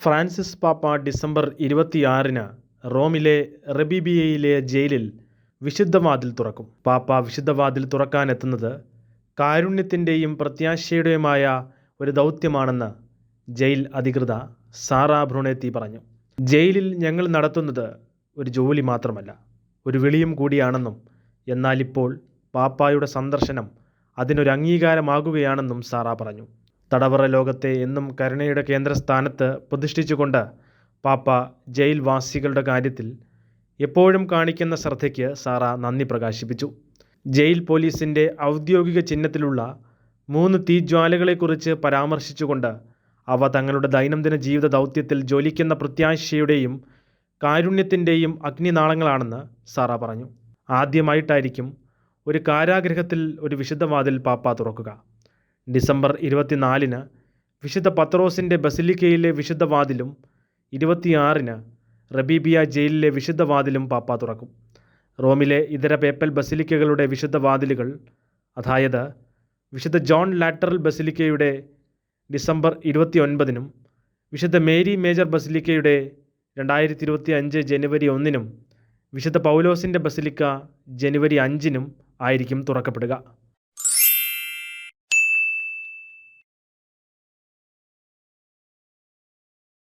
Francis പാപ്പ December 26-ന് റോമിലെ റബീബിയയിലെ ജയിലിൽ വിശുദ്ധവാതിൽ തുറക്കും. പാപ്പ വിശുദ്ധവാതിൽ തുറക്കാനെത്തുന്നത് കാരുണ്യത്തിൻ്റെയും പ്രത്യാശയുടെയുമായ ഒരു ദൗത്യമാണെന്ന് ജയിൽ അധികൃത സാറാ ബ്രുണേത്തി പറഞ്ഞു. ജയിലിൽ ഞങ്ങൾ നടത്തുന്നത് ഒരു ജോലി മാത്രമല്ല, ഒരു വിളിയും കൂടിയാണെന്നും, എന്നാൽ ഇപ്പോൾ പാപ്പായുടെ സന്ദർശനം അതിനൊരു അംഗീകാരമാകുകയാണെന്നും സാറാ പറഞ്ഞു. തടവറ ലോകത്തെ എന്നും കരുണയുടെ കേന്ദ്രസ്ഥാനത്ത് പ്രതിഷ്ഠിച്ചുകൊണ്ട് പാപ്പ ജയിൽവാസികളുടെ കാര്യത്തിൽ എപ്പോഴും കാണിക്കുന്ന ശ്രദ്ധയ്ക്ക് സാറ നന്ദി പ്രകാശിപ്പിച്ചു. ജയിൽ പോലീസിൻ്റെ ഔദ്യോഗിക ചിഹ്നത്തിലുള്ള 3 തീജ്വാലകളെക്കുറിച്ച് പരാമർശിച്ചുകൊണ്ട് അവ തങ്ങളുടെ ദൈനംദിന ജീവിത ദൗത്യത്തിൽ ജ്വലിക്കുന്ന പ്രത്യാശയുടെയും കാരുണ്യത്തിൻ്റെയും അഗ്നിനാളങ്ങളാണെന്ന് സാറ പറഞ്ഞു. ആദ്യമായിട്ടായിരിക്കും ഒരു കാരാഗൃഹത്തിൽ ഒരു വിശുദ്ധവാതിൽ പാപ്പ തുറക്കുക. ഡിസംബർ 24-ന് വിശുദ്ധ പത്രോസിൻ്റെ ബസിലിക്കയിലെ വിശുദ്ധവാതിലും 26-ന് റബീബിയ ജയിലിലെ വിശുദ്ധവാതിലും പാപ്പ തുറക്കും. റോമിലെ ഇതര പേപ്പൽ ബസിലിക്കകളുടെ വിശുദ്ധവാതിലുകൾ, അതായത് വിശുദ്ധ ജോൺ ലാറ്ററൽ ബസിലിക്കയുടെ ഡിസംബർ 29-നും വിശുദ്ധ മേരി മേജർ ബസിലിക്കയുടെ 2025 ജനുവരി 1-നും വിശുദ്ധ പൗലോസിൻ്റെ ബസിലിക്ക ജനുവരി 5-നും ആയിരിക്കും തുറക്കപ്പെടുക.